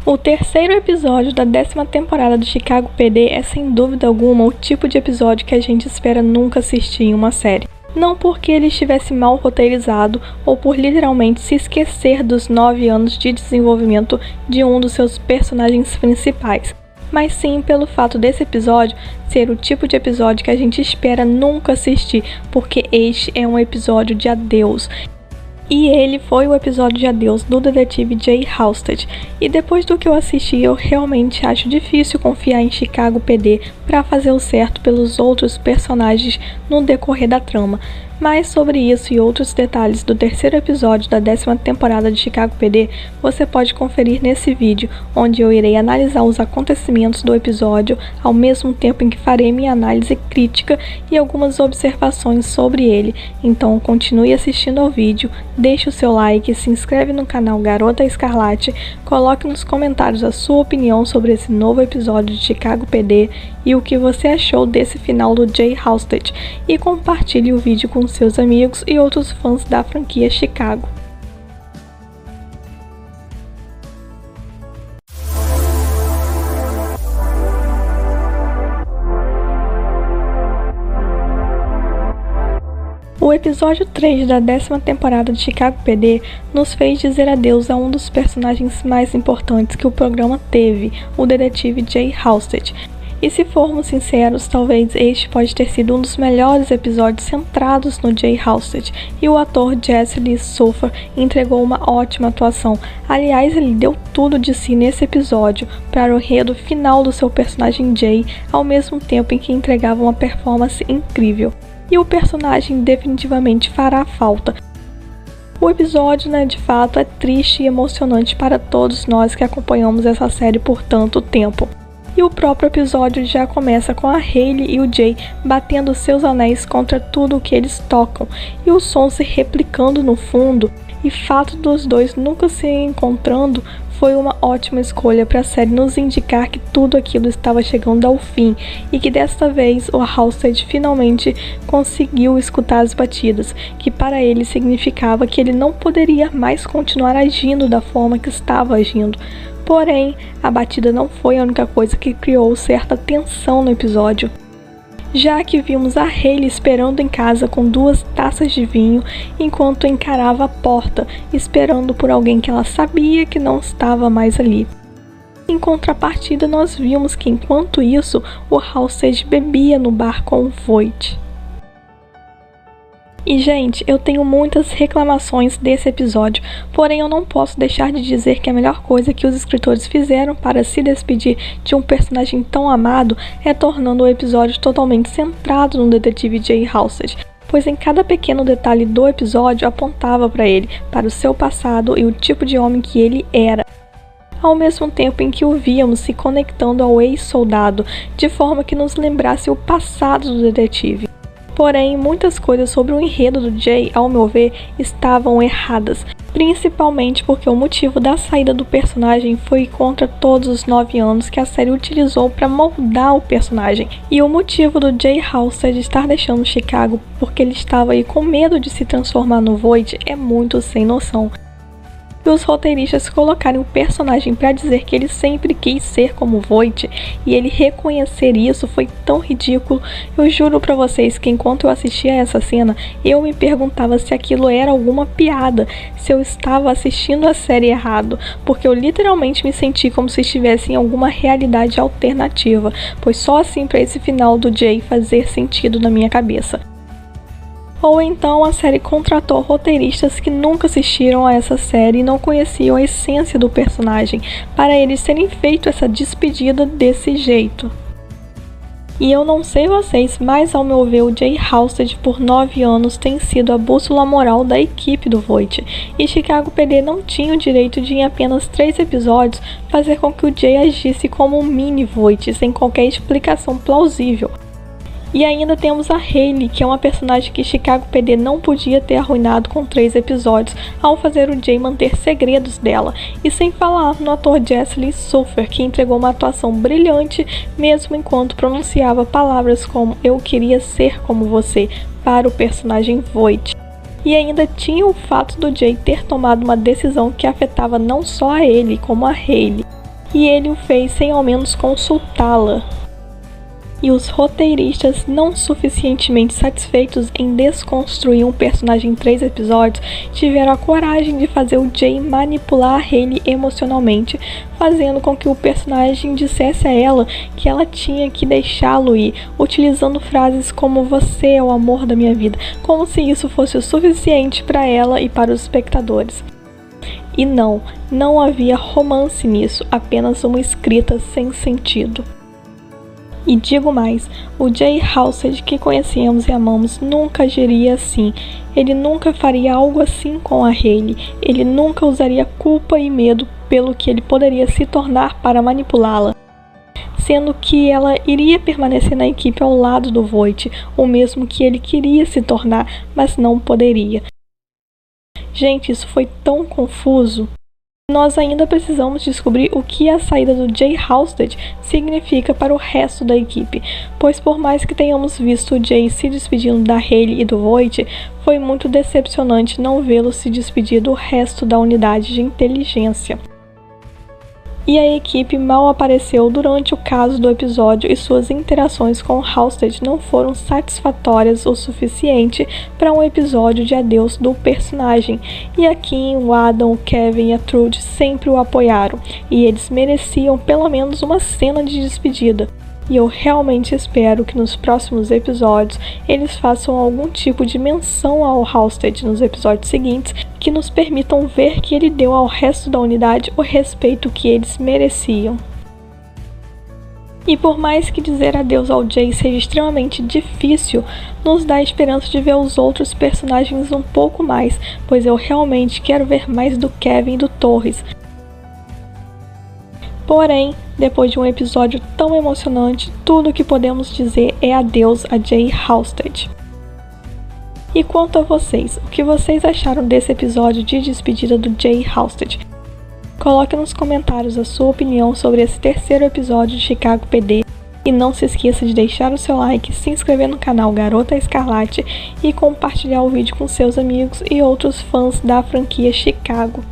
O terceiro episódio da 10ª temporada do Chicago PD é sem dúvida alguma o tipo de episódio que a gente espera nunca assistir em uma série. Não porque ele estivesse mal roteirizado ou por literalmente se esquecer dos 9 anos de desenvolvimento de um dos seus personagens principais, mas sim pelo fato desse episódio ser o tipo de episódio que a gente espera nunca assistir, porque este é um episódio de adeus. E ele foi o episódio de adeus do detetive Jay Halstead. E depois do que eu assisti, eu realmente acho difícil confiar em Chicago PD para fazer o certo pelos outros personagens no decorrer da trama. Mas sobre isso e outros detalhes do terceiro episódio da 10ª temporada de Chicago PD, você pode conferir nesse vídeo, onde eu irei analisar os acontecimentos do episódio, ao mesmo tempo em que farei minha análise crítica e algumas observações sobre ele. Então continue assistindo ao vídeo, deixe o seu like, se inscreve no canal Garota Escarlate, coloque nos comentários a sua opinião sobre esse novo episódio de Chicago PD e o que você achou desse final do Jay Halstead, e compartilhe o vídeo com seus amigos e outros fãs da franquia Chicago. O episódio 3 da 10ª temporada de Chicago PD nos fez dizer adeus a um dos personagens mais importantes que o programa teve, o detetive Jay Halstead. E se formos sinceros, talvez este pode ter sido um dos melhores episódios centrados no Jay Halstead, e o ator Jesse Lee Soffer entregou uma ótima atuação. Aliás, ele deu tudo de si nesse episódio para o enredo final do seu personagem Jay, ao mesmo tempo em que entregava uma performance incrível. E o personagem definitivamente fará falta. O episódio, de fato, é triste e emocionante para todos nós que acompanhamos essa série por tanto tempo. E o próprio episódio já começa com a Hayley e o Jay batendo seus anéis contra tudo o que eles tocam, e o som se replicando no fundo, e o fato dos dois nunca se encontrando foi uma ótima escolha para a série nos indicar que tudo aquilo estava chegando ao fim, e que desta vez o Halstead finalmente conseguiu escutar as batidas, que para ele significava que ele não poderia mais continuar agindo da forma que estava agindo. Porém, a batida não foi a única coisa que criou certa tensão no episódio, já que vimos a Hayley esperando em casa com 2 taças de vinho enquanto encarava a porta, esperando por alguém que ela sabia que não estava mais ali. Em contrapartida, nós vimos que enquanto isso, o Halstead bebia no bar com o Voight. E gente, eu tenho muitas reclamações desse episódio, porém eu não posso deixar de dizer que a melhor coisa que os escritores fizeram para se despedir de um personagem tão amado é tornando o episódio totalmente centrado no detetive Jay Halstead, pois em cada pequeno detalhe do episódio apontava para ele, para o seu passado e o tipo de homem que ele era, ao mesmo tempo em que o víamos se conectando ao ex-soldado, de forma que nos lembrasse o passado do detetive. Porém, muitas coisas sobre o enredo do Jay, ao meu ver, estavam erradas, principalmente porque o motivo da saída do personagem foi contra todos os 9 anos que a série utilizou para moldar o personagem. E o motivo do Jay Halstead estar deixando Chicago porque ele estava aí com medo de se transformar no Voight é muito sem noção. E os roteiristas colocarem o personagem para dizer que ele sempre quis ser como Voight, e ele reconhecer isso foi tão ridículo. Eu juro pra vocês que enquanto eu assistia essa cena, eu me perguntava se aquilo era alguma piada, se eu estava assistindo a série errado, porque eu literalmente me senti como se estivesse em alguma realidade alternativa, pois só assim para esse final do Jay fazer sentido na minha cabeça. Ou então a série contratou roteiristas que nunca assistiram a essa série e não conheciam a essência do personagem, para eles terem feito essa despedida desse jeito. E eu não sei vocês, mas ao meu ver o Jay Halstead por 9 anos tem sido a bússola moral da equipe do Voight, e Chicago PD não tinha o direito de em apenas 3 episódios fazer com que o Jay agisse como um mini Voight, sem qualquer explicação plausível. E ainda temos a Hayley, que é uma personagem que Chicago PD não podia ter arruinado com 3 episódios, ao fazer o Jay manter segredos dela. E sem falar no ator Jesse Lee Soffer, que entregou uma atuação brilhante, mesmo enquanto pronunciava palavras como "eu queria ser como você" para o personagem Voight. E ainda tinha o fato do Jay ter tomado uma decisão que afetava não só a ele, como a Hayley. e ele o fez sem ao menos consultá-la. E os roteiristas, não suficientemente satisfeitos em desconstruir um personagem em 3 episódios, tiveram a coragem de fazer o Jay manipular a Hayley emocionalmente, fazendo com que o personagem dissesse a ela que ela tinha que deixá-lo ir, utilizando frases como "você é o amor da minha vida", como se isso fosse o suficiente para ela e para os espectadores. E não havia romance nisso, apenas uma escrita sem sentido. E digo mais, o Jay Halstead que conhecemos e amamos nunca agiria assim. Ele nunca faria algo assim com a Hayley. Ele nunca usaria culpa e medo pelo que ele poderia se tornar para manipulá-la, sendo que ela iria permanecer na equipe ao lado do Voight, o mesmo que ele queria se tornar, mas não poderia. Gente, isso foi tão confuso. Nós ainda precisamos descobrir o que a saída do Jay Halstead significa para o resto da equipe, pois por mais que tenhamos visto o Jay se despedindo da Hayley e do Voight, foi muito decepcionante não vê-lo se despedir do resto da unidade de inteligência. E a equipe mal apareceu durante o caso do episódio e suas interações com Halstead não foram satisfatórias o suficiente para um episódio de adeus do personagem. E a Kim, o Adam, o Kevin e a Trude sempre o apoiaram, e eles mereciam pelo menos uma cena de despedida. E eu realmente espero que nos próximos episódios eles façam algum tipo de menção ao Halstead nos episódios seguintes, que nos permitam ver que ele deu ao resto da unidade o respeito que eles mereciam. E por mais que dizer adeus ao Jay seja extremamente difícil, nos dá a esperança de ver os outros personagens um pouco mais, pois eu realmente quero ver mais do Kevin e do Torres. Porém, depois de um episódio tão emocionante, tudo o que podemos dizer é adeus a Jay Halstead. E quanto a vocês, o que vocês acharam desse episódio de despedida do Jay Halstead? Coloque nos comentários a sua opinião sobre esse terceiro episódio de Chicago PD. E não se esqueça de deixar o seu like, se inscrever no canal Garota Escarlate e compartilhar o vídeo com seus amigos e outros fãs da franquia Chicago.